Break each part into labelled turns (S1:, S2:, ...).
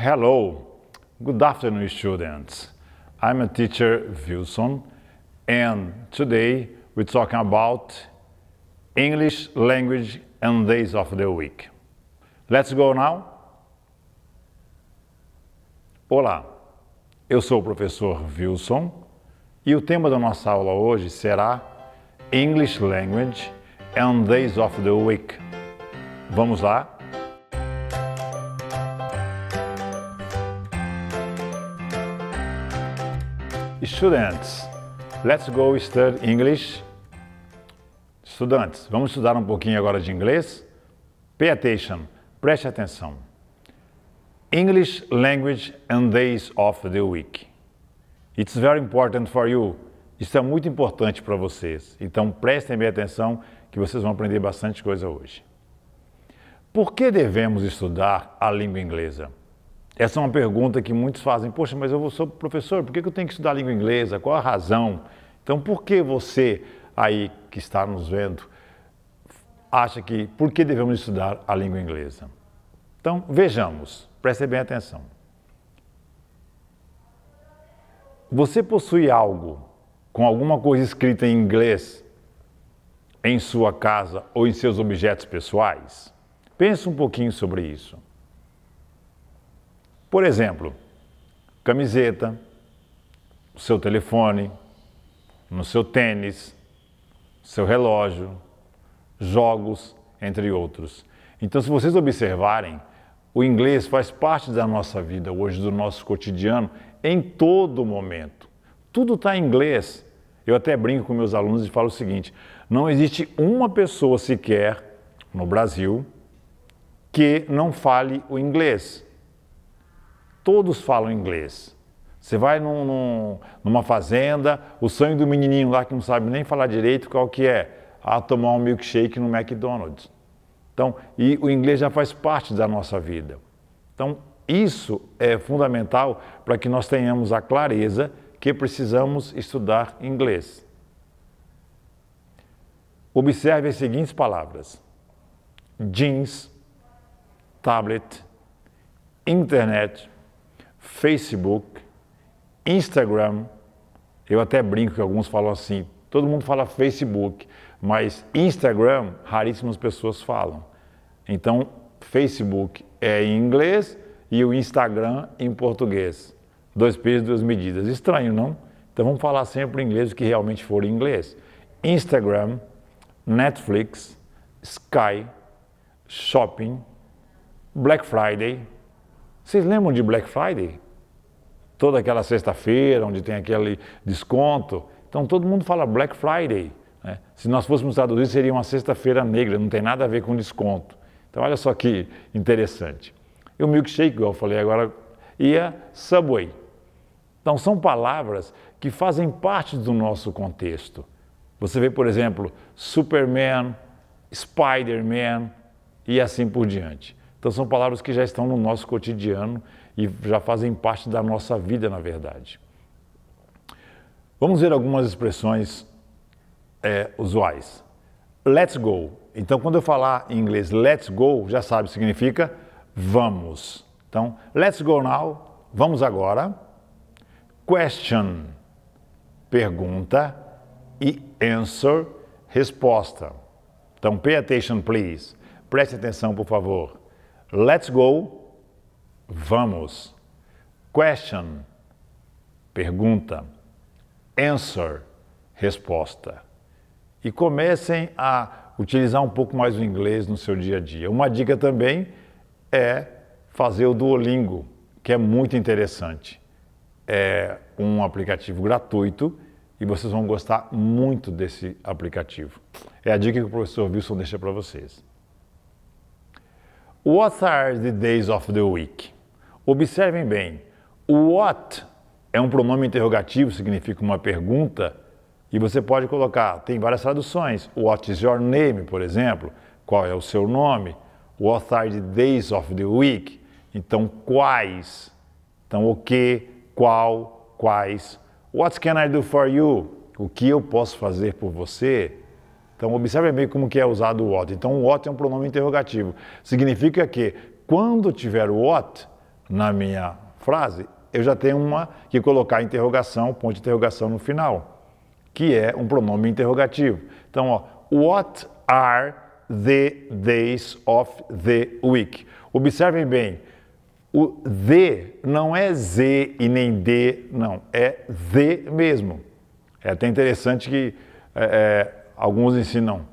S1: Hello, good afternoon students. I'm a teacher Wilson and today we're talking about English language and days of the week. Let's go now? Olá, eu sou o professor Wilson e o tema da nossa aula hoje será English language and days of the week. Vamos lá? Students, let's go study English. Estudantes, vamos estudar um pouquinho agora de inglês? Pay attention, preste atenção. English language and days of the week. It's very important for you. Isso é muito importante para vocês. Então prestem bem atenção que vocês vão aprender bastante coisa hoje. Por que devemos estudar a língua inglesa? Essa é uma pergunta que muitos fazem. Poxa, mas eu sou professor, por que eu tenho que estudar a língua inglesa? Qual a razão? Então, por que você aí que está nos vendo acha que por que devemos estudar a língua inglesa? Então, vejamos, prestem bem atenção. Você possui algo com alguma coisa escrita em inglês em sua casa ou em seus objetos pessoais? Pense um pouquinho sobre isso. Por exemplo, camiseta, o seu telefone, no seu tênis, seu relógio, jogos, entre outros. Então, se vocês observarem, o inglês faz parte da nossa vida hoje, do nosso cotidiano, em todo momento. Tudo está em inglês. Eu até brinco com meus alunos e falo o seguinte, não existe uma pessoa sequer no Brasil que não fale o inglês. Todos falam inglês. Você vai numa fazenda, o sonho do menininho lá que não sabe nem falar direito, qual que é? Tomar um milkshake no McDonald's. Então, e o inglês já faz parte da nossa vida. Então, isso é fundamental para que nós tenhamos a clareza que precisamos estudar inglês. Observe as seguintes palavras: jeans, tablet, internet, Facebook, Instagram. Eu até brinco que alguns falam assim, todo mundo fala Facebook, mas Instagram, raríssimas pessoas falam. Então, Facebook é em inglês e o Instagram em português. Dois pesos, duas medidas. Estranho, não? Então vamos falar sempre em inglês o que realmente for em inglês. Instagram, Netflix, Sky, Shopping, Black Friday. Vocês lembram de Black Friday? Toda aquela sexta-feira, onde tem aquele desconto. Então, todo mundo fala Black Friday. Né? Se nós fôssemos traduzir, seria uma sexta-feira negra, não tem nada a ver com desconto. Então, olha só que interessante. E o milkshake, igual eu falei agora, e a Subway. Então, são palavras que fazem parte do nosso contexto. Você vê, por exemplo, Superman, Spider-Man e assim por diante. Então, são palavras que já estão no nosso cotidiano e já fazem parte da nossa vida, na verdade. Vamos ver algumas expressões usuais. Let's go. Então, quando eu falar em inglês let's go, já sabe, significa vamos. Então, let's go now, vamos agora. Question, pergunta, e answer, resposta. Então, pay attention, please. Preste atenção, por favor. Let's go, vamos. Question, pergunta. Answer, resposta. E comecem a utilizar um pouco mais o inglês no seu dia a dia. Uma dica também é fazer o Duolingo, que é muito interessante. É um aplicativo gratuito e vocês vão gostar muito desse aplicativo. É a dica que o professor Wilson deixa para vocês. What are the days of the week? Observem bem, o what é um pronome interrogativo, significa uma pergunta, e você pode colocar, tem várias traduções. What is your name, por exemplo? Qual é o seu nome? What are the days of the week? Então, quais? Então, o que, qual, quais? What can I do for you? O que eu posso fazer por você? Então, observe bem como que é usado o what. Então, o what é um pronome interrogativo. Significa que, quando tiver o what, na minha frase, eu já tenho que colocar interrogação, ponto de interrogação no final, que é um pronome interrogativo. Então, ó, what are the days of the week? Observem bem, o the não é z e nem d, não, é the mesmo. É até interessante que alguns ensinam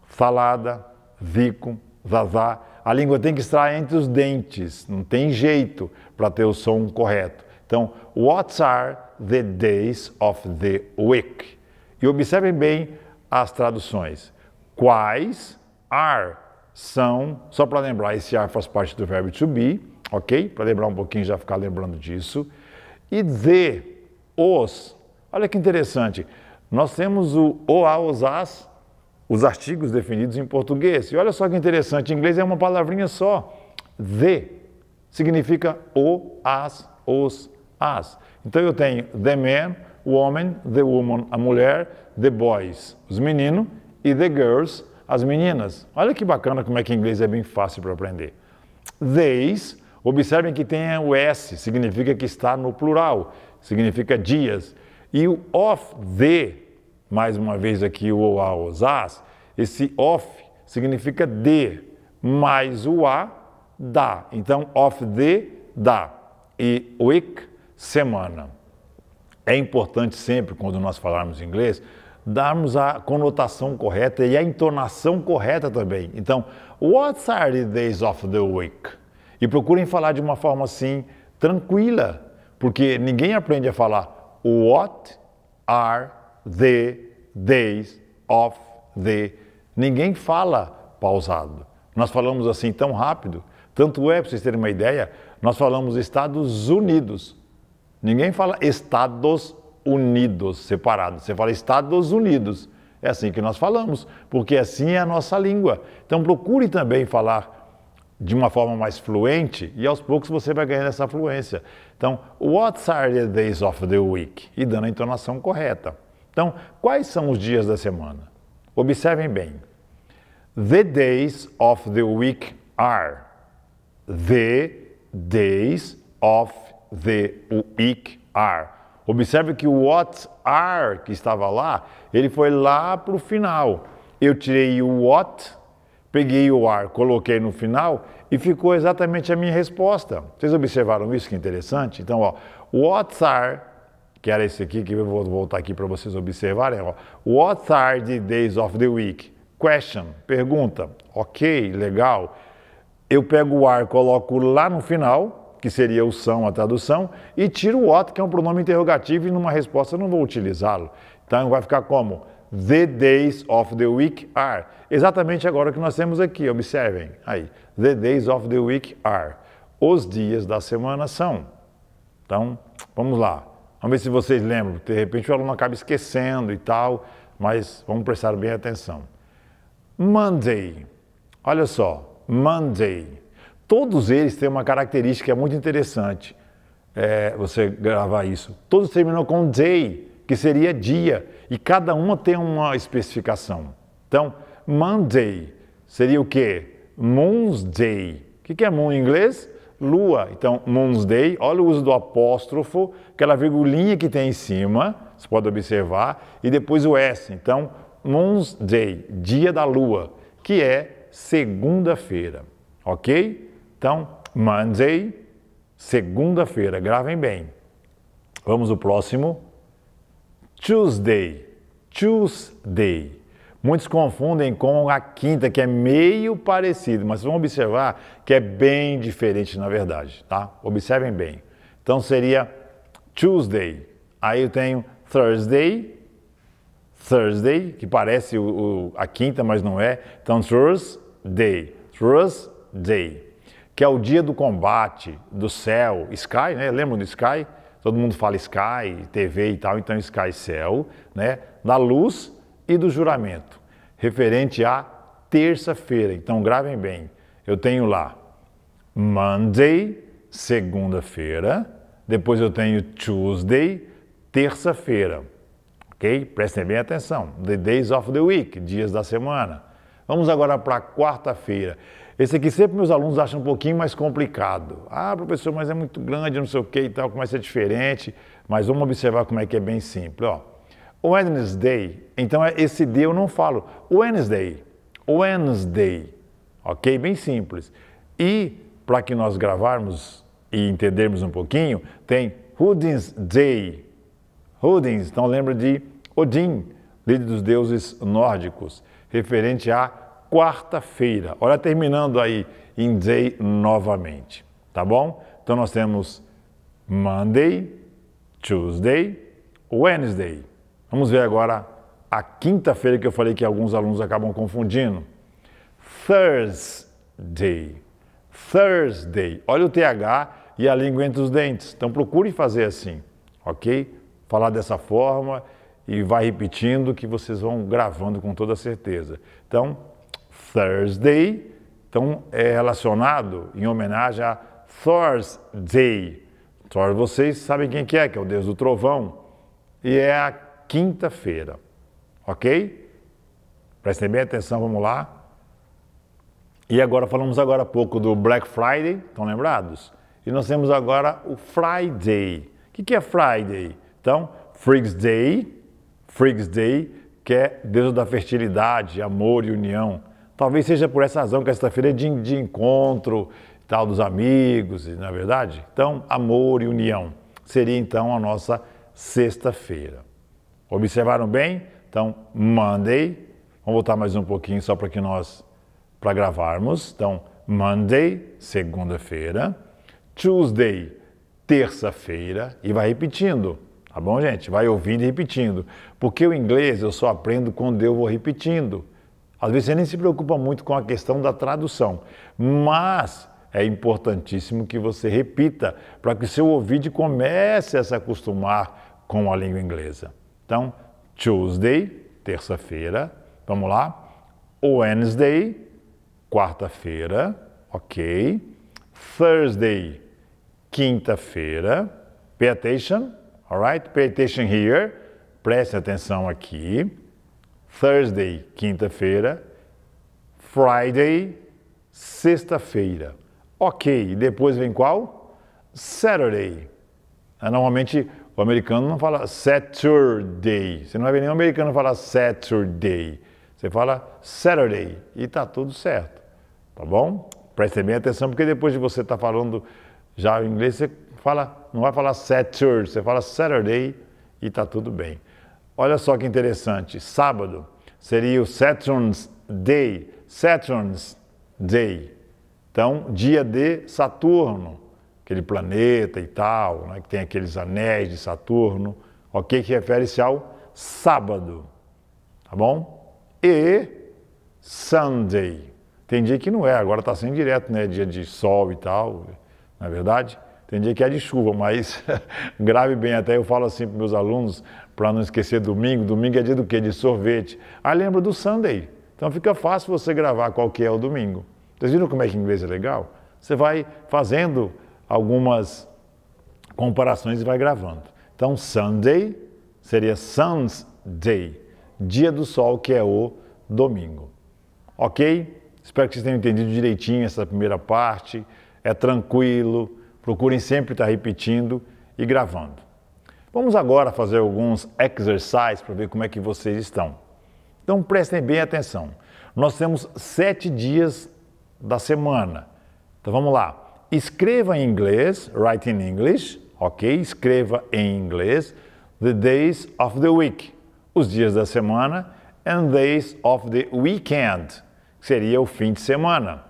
S1: salada, zico, zazá. A língua tem que estar entre os dentes, não tem jeito para ter o som correto. Então, what are the days of the week? E observem bem as traduções. Quais are são, só para lembrar, esse are faz parte do verbo to be, ok? Para lembrar um pouquinho, já ficar lembrando disso. E the, os. Olha que interessante, nós temos o, a, os, as, os artigos definidos em português. E olha só que interessante, em inglês é uma palavrinha só. The significa o, as, os, as. Então eu tenho the man, o homem, the woman, a mulher, the boys, os meninos, e the girls, as meninas. Olha que bacana como é que em inglês é bem fácil para aprender. Theys, observem que tem o S, significa que está no plural, significa dias. E o of the, mais uma vez aqui o a, os, as, esse of significa de, mais o a, da. Então, of the, da. E week, semana. É importante sempre, quando nós falarmos inglês, darmos a conotação correta e a entonação correta também. Então, what are the days of the week? E procurem falar de uma forma assim, tranquila, porque ninguém aprende a falar what are the days of the... Ninguém fala pausado. Nós falamos assim tão rápido. Tanto é, para vocês terem uma ideia, nós falamos Estados Unidos. Ninguém fala Estados Unidos separado. Você fala Estados Unidos. É assim que nós falamos, porque assim é a nossa língua. Então procure também falar de uma forma mais fluente e aos poucos você vai ganhando essa fluência. Então, what are the days of the week? E dando a entonação correta. Então, quais são os dias da semana? Observem bem. The days of the week are. The days of the week are. Observe que o what are, que estava lá, ele foi lá para o final. Eu tirei o what, peguei o are, coloquei no final e ficou exatamente a minha resposta. Vocês observaram isso? Que interessante? Então, ó, what are, que era esse aqui, que eu vou voltar aqui para vocês observarem, ó. What are the days of the week? Question, pergunta. Ok, legal. Eu pego o are, coloco lá no final, que seria o são, a tradução, e tiro o what, que é um pronome interrogativo, e numa resposta eu não vou utilizá-lo. Então vai ficar como? The days of the week are. Exatamente agora que nós temos aqui, observem. Aí, the days of the week are. Os dias da semana são. Então, vamos lá. Vamos ver se vocês lembram. De repente o aluno acaba esquecendo e tal, mas vamos prestar bem atenção. Monday. Olha só, Monday. Todos eles têm uma característica muito interessante. Você gravar isso. Todos terminam com day, que seria dia, e cada uma tem uma especificação. Então, Monday seria o quê? Moon's Day. O que é moon em inglês? Lua. Então, Moon's Day, olha o uso do apóstrofo, aquela virgulinha que tem em cima, você pode observar, e depois o S. Então, Moon's Day, dia da lua, que é segunda-feira, ok? Então, Monday, segunda-feira, gravem bem. Vamos ao próximo. Tuesday, Tuesday. Muitos confundem com a quinta, que é meio parecido, mas vão observar que é bem diferente na verdade, tá? Observem bem. Então seria Tuesday. Aí eu tenho Thursday, Thursday, que parece a quinta, mas não é. Então Thursday, Thursday, que é o dia do combate, do céu, Sky, né? Lembram do Sky? Todo mundo fala Sky, TV e tal, então Sky, céu, né? Da luz e do juramento, referente à terça-feira. Então gravem bem, eu tenho lá Monday, segunda-feira, depois eu tenho Tuesday, terça-feira, ok? Prestem bem atenção, the days of the week, dias da semana. Vamos agora para quarta-feira. Esse aqui sempre meus alunos acham um pouquinho mais complicado. Ah, professor, mas é muito grande, não sei o que e tal, começa a ser diferente. Mas vamos observar como é que é bem simples. Ó, Wednesday, então esse D eu não falo. Wednesday, Wednesday, ok? Bem simples. E para que nós gravarmos e entendermos um pouquinho, tem Wednesday. Odin, então lembra de Odin, líder dos deuses nórdicos, referente à quarta-feira. Olha, terminando aí em day novamente, tá bom? Então nós temos Monday, Tuesday, Wednesday. Vamos ver agora a quinta-feira que eu falei que alguns alunos acabam confundindo. Thursday, Thursday. Olha o TH e a língua entre os dentes. Então procure fazer assim, ok? Falar dessa forma e vai repetindo que vocês vão gravando com toda certeza. Então, Thursday, então é relacionado em homenagem a Thursday. Thor, vocês sabem quem que é o deus do trovão. E é a quinta-feira, ok? Prestem bem atenção, vamos lá. E agora falamos agora há pouco do Black Friday, estão lembrados? E nós temos agora o Friday. O que é Friday? Então, Friggs Day, que é deus da fertilidade, amor e união. Talvez seja por essa razão que esta-feira é de encontro, tal, dos amigos, não é verdade? Então, amor e união. Seria então a nossa sexta-feira. Observaram bem? Então, Monday, vamos voltar mais um pouquinho só para gravarmos. Então, Monday, segunda-feira. Tuesday, terça-feira. E vai repetindo. Tá bom, gente? Vai ouvindo e repetindo. Porque o inglês eu só aprendo quando eu vou repetindo. Às vezes você nem se preocupa muito com a questão da tradução. Mas é importantíssimo que você repita para que seu ouvido comece a se acostumar com a língua inglesa. Então, Tuesday, terça-feira. Vamos lá. Wednesday, quarta-feira. Ok. Thursday, quinta-feira. Pay attention. Alright? Pay attention here. Preste atenção aqui. Thursday, quinta-feira. Friday, sexta-feira. Ok. E depois vem qual? Saturday. Normalmente o americano não fala Saturday. Você não vai ver nenhum americano falar Saturday. Você fala Saturday. E tá tudo certo. Tá bom? Preste bem atenção, porque depois de você estar falando já em inglês, você não vai falar Saturday, você fala Saturday e está tudo bem. Olha só que interessante, sábado seria o Saturn's Day, Saturn's Day. Então, dia de Saturno, aquele planeta e tal, né, que tem aqueles anéis de Saturno, ok? Que refere-se ao sábado, tá bom? E Sunday. Tem dia que não é, agora está sendo direto, né? Dia de sol e tal, não é verdade? Tem dia que é de chuva, mas grave bem, até eu falo assim para meus alunos, para não esquecer domingo. Domingo é dia do quê? De sorvete. Aí lembra do Sunday. Então fica fácil você gravar qual que é o domingo. Vocês viram como é que inglês é legal? Você vai fazendo algumas comparações e vai gravando. Então Sunday seria Sun's Day, dia do sol, que é o domingo. Ok? Espero que vocês tenham entendido direitinho essa primeira parte. É tranquilo. Procurem sempre estar repetindo e gravando. Vamos agora fazer alguns exercises para ver como é que vocês estão. Então prestem bem atenção. Nós temos 7 dias da semana. Então vamos lá. Escreva em inglês, write in English, ok? Escreva em inglês, the days of the week, os dias da semana, and days of the weekend, que seria o fim de semana.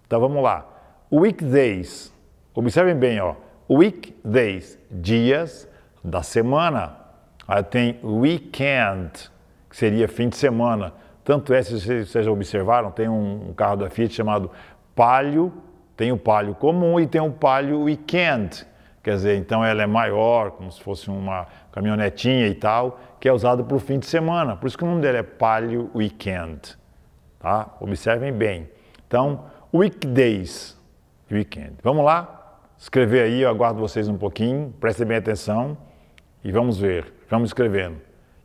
S1: Então vamos lá. Weekdays. Observem bem, ó. Weekdays, dias da semana. Aí tem weekend, que seria fim de semana. Tanto é, se vocês já observaram, tem um carro da Fiat chamado Palio, tem o Palio comum e tem o Palio Weekend. Quer dizer, então ela é maior, como se fosse uma caminhonetinha e tal, que é usado para o fim de semana. Por isso que o nome dele é Palio Weekend. Tá? Observem bem. Então, weekdays, weekend. Vamos lá? Escrever aí, eu aguardo vocês um pouquinho, prestem bem atenção e vamos ver, vamos escrevendo.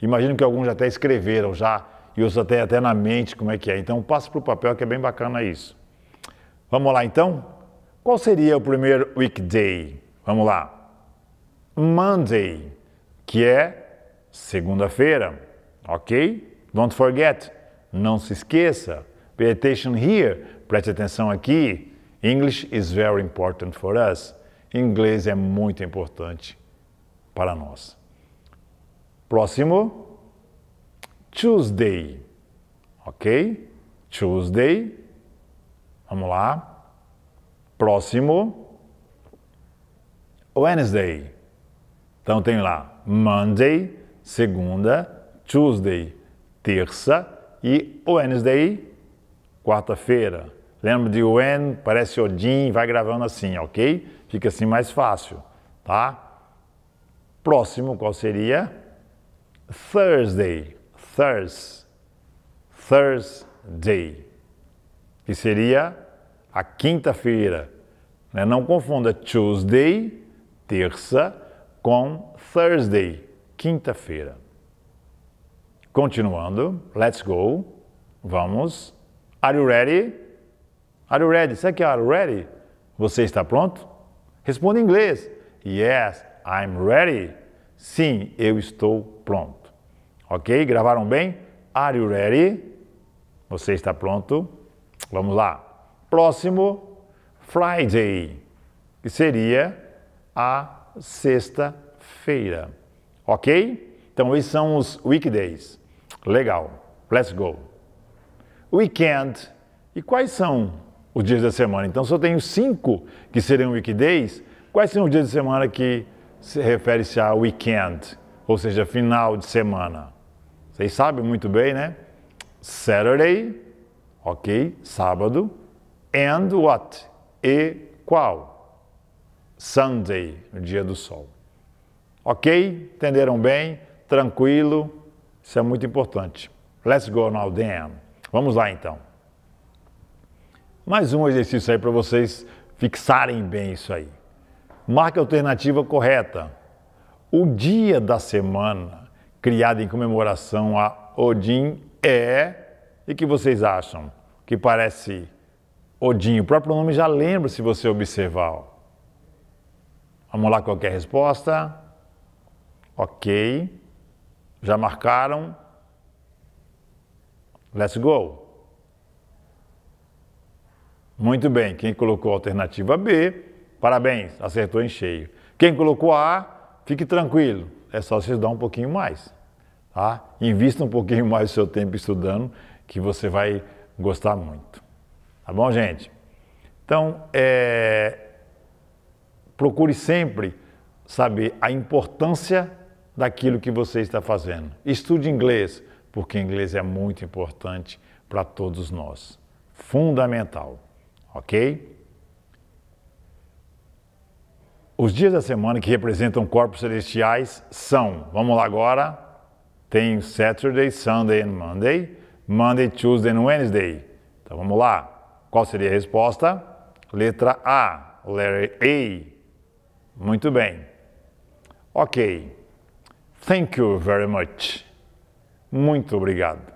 S1: Imagino que alguns já até escreveram já, e outros até na mente como é que é. Então, passe para o papel que é bem bacana isso. Vamos lá então? Qual seria o primeiro weekday? Vamos lá. Monday, que é segunda-feira, ok? Don't forget, não se esqueça. Pay attention here, preste atenção aqui. English is very important for us. Inglês é muito importante para nós. Próximo, Tuesday, ok? Tuesday, vamos lá. Próximo, Wednesday. Então tem lá Monday, segunda, Tuesday, terça e Wednesday, quarta-feira. Lembra de when, parece Odin, vai gravando assim, ok? Fica assim mais fácil, tá? Próximo, qual seria? Thursday, Thursday, que seria a quinta-feira. Né? Não confunda Tuesday, terça, com Thursday, quinta-feira. Continuando, let's go, vamos. Are you ready? Are you ready? Sabe que are you ready? Você está pronto? Responda em inglês. Yes, I'm ready. Sim, eu estou pronto. Ok? Gravaram bem? Are you ready? Você está pronto? Vamos lá. Próximo, Friday, que seria a sexta-feira. Ok? Então, esses são os weekdays. Legal. Let's go. Weekend. E quais são os dias da semana? Então, se eu tenho 5 que seriam weekdays, quais são os dias de semana que se refere-se a weekend? Ou seja, final de semana. Vocês sabem muito bem, né? Saturday, ok, sábado. And what? E qual? Sunday, o dia do sol. Ok? Entenderam bem? Tranquilo? Isso é muito importante. Let's go now then. Vamos lá então. Mais um exercício aí para vocês fixarem bem isso aí. Marque a alternativa correta. O dia da semana criado em comemoração a Odin é... E o que vocês acham? Que parece Odin. O próprio nome já lembra se você observar. Ó. Vamos lá, qualquer resposta? Ok. Já marcaram? Let's go. Muito bem. Quem colocou a alternativa B, parabéns, acertou em cheio. Quem colocou a A, fique tranquilo. É só você estudar um pouquinho mais. Tá? Invista um pouquinho mais do seu tempo estudando, que você vai gostar muito. Tá bom, gente? Então, procure sempre saber a importância daquilo que você está fazendo. Estude inglês, porque inglês é muito importante para todos nós. Fundamental, ok? Os dias da semana que representam corpos celestiais são, vamos lá agora, tem Saturday, Sunday and Monday, Monday, Tuesday and Wednesday. Então vamos lá. Qual seria a resposta? Letra A, letter A. Muito bem. Ok. Thank you very much. Muito obrigado.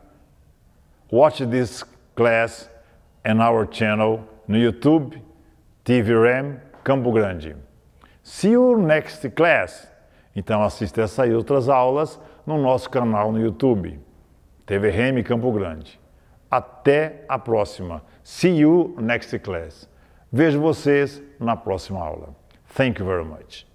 S1: Watch this class on our channel no YouTube, TVRAM Campo Grande. See you next class. Então assista essas e outras aulas no nosso canal no YouTube, TVRAM Campo Grande. Até a próxima. See you next class. Vejo vocês na próxima aula. Thank you very much.